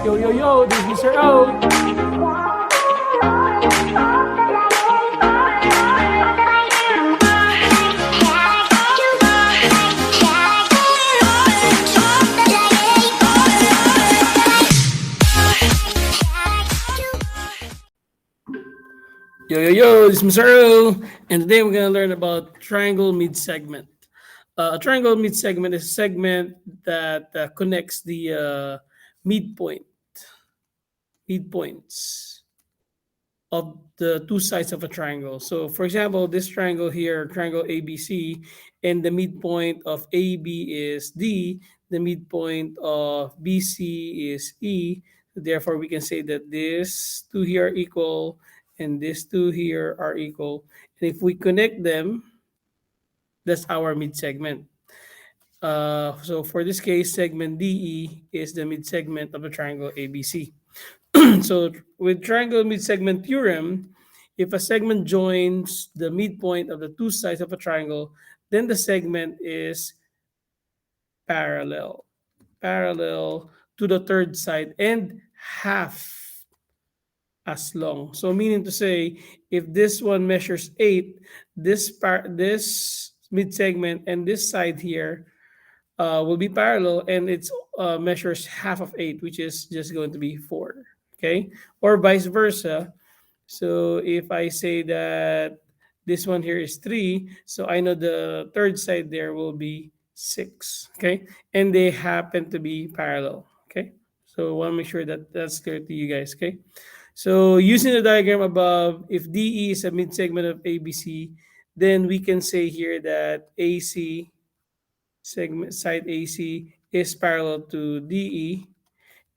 Yo, this is Mr. O. Yo, this is Mr. O. And today we're going to learn about triangle mid-segment. A triangle mid-segment is a segment that connects the midpoints of the two sides of a triangle. So, for example, this triangle here, triangle ABC, and the midpoint of AB is D, the midpoint of BC is E. Therefore, we can say that these two here are equal and these two here are equal. And if we connect them, that's our mid-segment. So for this case, segment DE is the mid-segment of the triangle ABC. So with triangle mid-segment theorem, if a segment joins the midpoint of the two sides of a triangle, then the segment is parallel to the third side and half as long. So meaning to say, if this one measures 8, this mid-segment and this side here will be parallel, and it measures half of 8, which is just going to be 4. Okay, or vice versa. So if I say that this one here is 3, so I know the third side there will be 6. Okay, and they happen to be parallel. Okay, so I want to make sure that that's clear to you guys. Okay, so using the diagram above, if DE is a mid-segment of ABC, then we can say here that AC segment side AC is parallel to DE,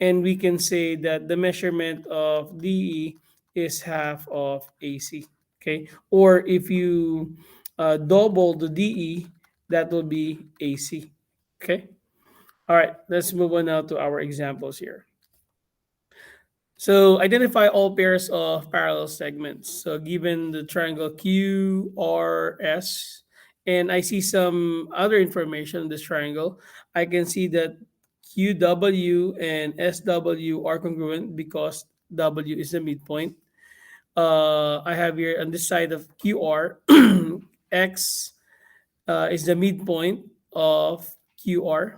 and we can say that the measurement of DE is half of AC. Okay, or if you double the DE, that will be AC. Okay, all right, let's move on now to our examples here. So identify all pairs of parallel segments. So given the triangle QRS, and I see some other information in this triangle, I can see that QW and SW are congruent because W is the midpoint. I have here on this side of QR, X is the midpoint of QR.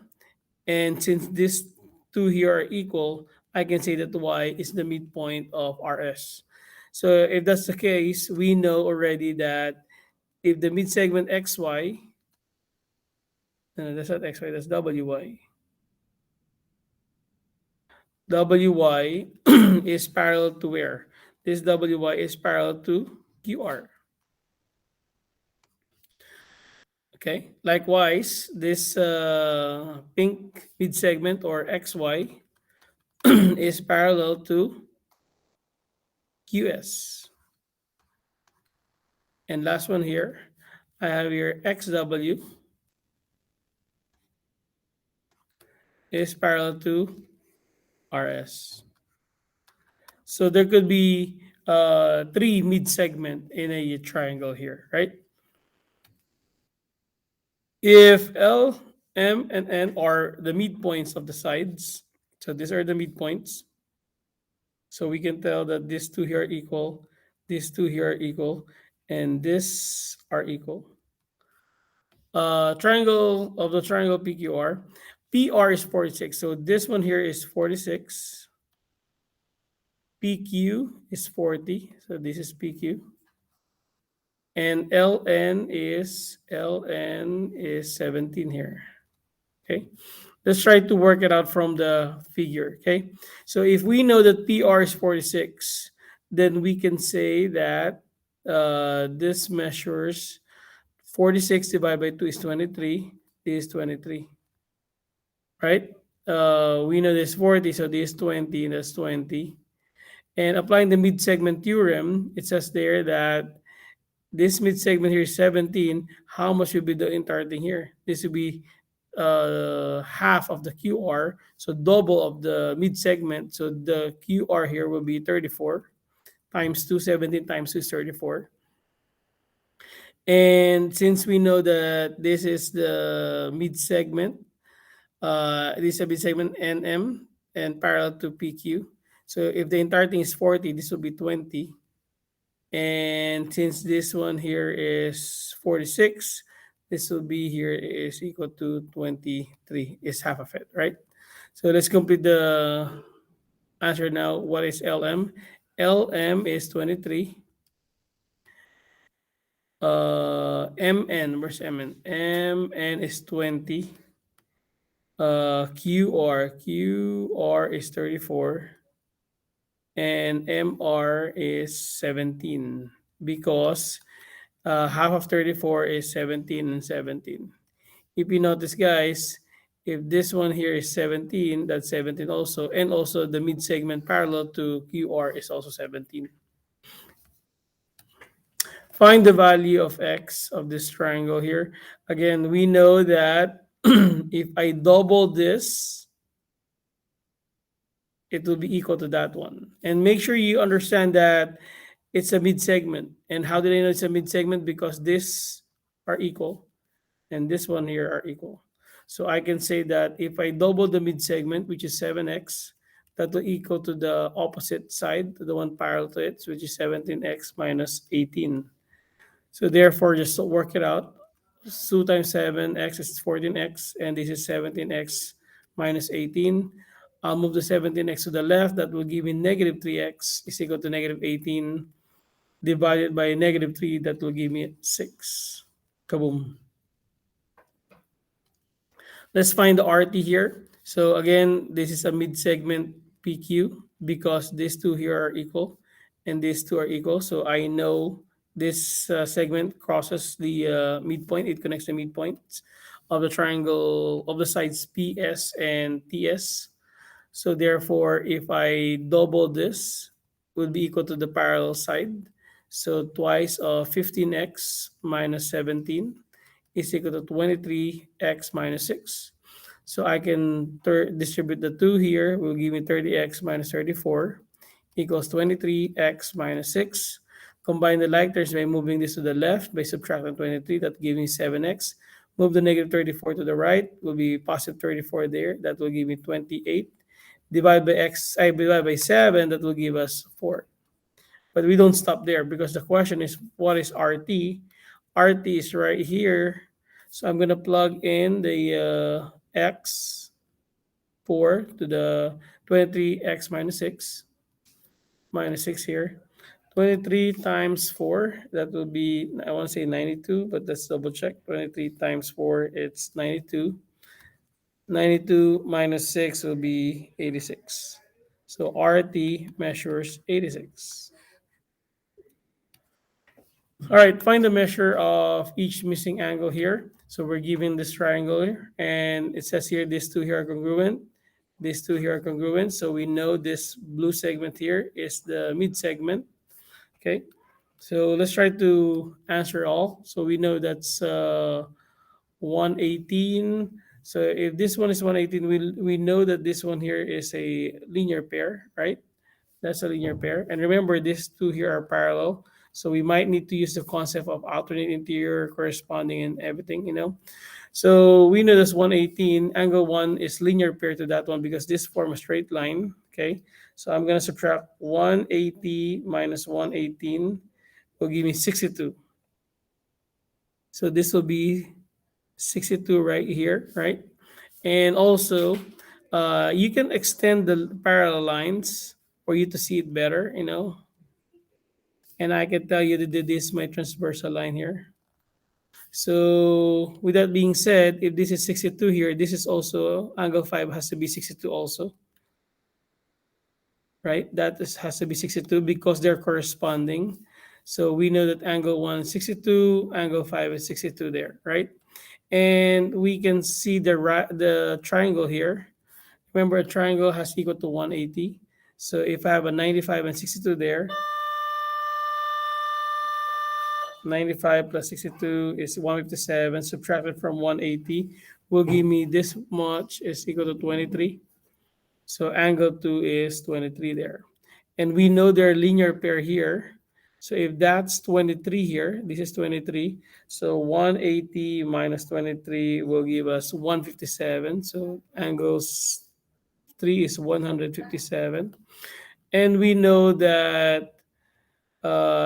And since these two here are equal, I can say that Y is the midpoint of RS. So if that's the case, we know already that if the mid-segment XY, no, that's not XY, that's WY. WY is parallel to where? This WY is parallel to QR. Okay, likewise, this pink mid-segment or XY is parallel to QS. And last one here, I have here XW is parallel to RS. So there could be 3 mid-segment in a triangle here, right? If L, M, and N are the midpoints of the sides, so these are the midpoints. So we can tell that these two here are equal, these two here are equal, and this are equal. Triangle of the triangle PQR. PR is 46. So this one here is 46. PQ is 40. So this is PQ. And LN is 17 here. Okay. Let's try to work it out from the figure. Okay. So if we know that PR is 46, then we can say that this measures 46 divided by 2 is 23. This is 23. Right? We know this 40, so this is 20, and that's 20. And applying the mid-segment theorem, it says there that this mid-segment here is 17. How much would be the entire thing here? This would be half of the QR, so double of the mid-segment. So the QR here will be 34 times 2, 17 times 2 is 34. And since we know that this is the mid-segment, this is a mid-segment NM, and parallel to PQ. So if the entire thing is 40, this will be 20. And since this one here is 46, this will be here is equal to 23, is half of it, right? So let's complete the answer now. What is LM? LM is 23. MN, where's MN? MN is 20. QR is 34. And MR is 17 because half of 34 is 17 and 17. If you notice, guys, if this one here is 17, that's 17 also. And also the mid segment parallel to QR is also 17. Find the value of x of this triangle here. Again, we know that if I double this, it will be equal to that one. And make sure you understand that it's a mid segment. And how did I know it's a mid segment? Because this are equal and this one here are equal. So I can say that if I double the mid segment, which is 7x, that will equal to the opposite side, to the one parallel to it, which is 17x minus 18. So therefore, just to work it out, 2 times 7x is 14x, and this is 17x minus 18. I'll move the 17x to the left. That will give me negative 3x is equal to negative 18 divided by negative 3. That will give me 6. Kaboom. Let's find the RT here. So again, this is a mid-segment PQ because these two here are equal and these two are equal. So I know this segment crosses the midpoint. It connects the midpoints of the triangle of the sides PS and TS. So therefore, if I double this, it would be equal to the parallel side. So twice of 15x minus 17 is equal to 23x minus 6. So I can distribute the 2 here, will give me 30x minus 34 equals 23x minus 6. Combine the like terms by moving this to the left by subtracting 23, that gives me 7x. Move the negative 34 to the right, will be positive 34 there, that will give me 28. Divide by x, I divide by 7, that will give us 4. But we don't stop there because the question is, what is RT? RT is right here. So I'm going to plug in the x 4 to the 23x minus 6 here. 23 times 4, that will be, I want to say 92, but let's double check. 23 times 4, it's 92. 92 minus 6 will be 86. So RT measures 86. All right, find the measure of each missing angle here. So we're given this triangle here, and it says here these two here are congruent. These two here are congruent. So we know this blue segment here is the mid segment. Okay, so let's try to answer all. So we know that's 118. So if this one is 118, we know that this one here is a linear pair, right? That's a linear pair. And remember, these two here are parallel. So we might need to use the concept of alternate interior corresponding and everything, you know. So we know this 118, angle 1 is linear pair to that one because this form a straight line, okay? So I'm going to subtract 180 minus 118 will give me 62. So this will be 62 right here, right? And also, you can extend the parallel lines for you to see it better, you know. And I can tell you that this is my transversal line here. So with that being said, if this is 62 here, this is also, angle 5 has to be 62 also, right? Has to be 62 because they're corresponding. So we know that angle 1 is 62, angle 5 is 62 there, right? And we can see the triangle here. Remember, a triangle has equal to 180. So if I have a 95 and 62 there, 95 plus 62 is 157. Subtracted from 180 will give me this much is equal to 23. So angle 2 is 23 there. And we know they're linear pair here. So if that's 23 here, this is 23. So 180 minus 23 will give us 157. So angles 3 is 157. And we know that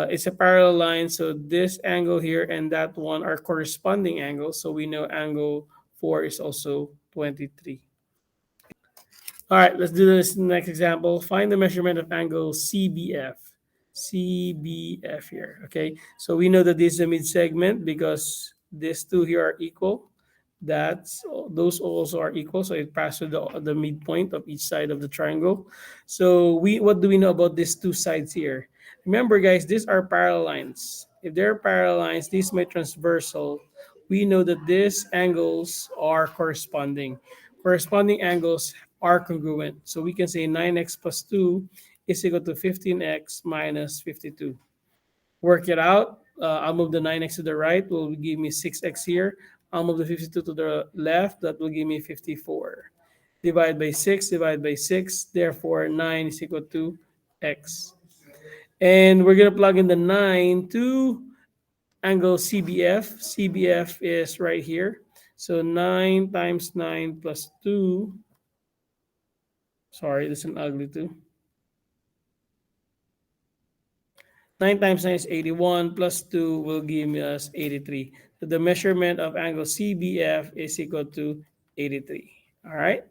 it's a parallel line. So this angle here and that one are corresponding angles. So we know angle 4 is also 23. All right, let's do this next example. Find the measurement of angle CBF. CBF here, okay? So we know that this is a mid-segment because these two here are equal. Those also are equal, so it passes the midpoint of each side of the triangle. So what do we know about these two sides here? Remember, guys, these are parallel lines. If they're parallel lines, these may transversal. We know that these angles are corresponding. Corresponding angles are congruent. So we can say 9x plus 2 is equal to 15x minus 52. Work it out. I'll move the 9x to the right, will give me 6x here. I'll move the 52 to the left, that will give me 54. Divide by 6, divide by 6, therefore 9 is equal to x. And we're going to plug in the 9 to angle CBF. CBF is right here. So 9 times 9 plus 2. Sorry, this is an ugly 2. 9 times 9 is 81 plus 2 will give us 83. So the measurement of angle CBF is equal to 83. All right.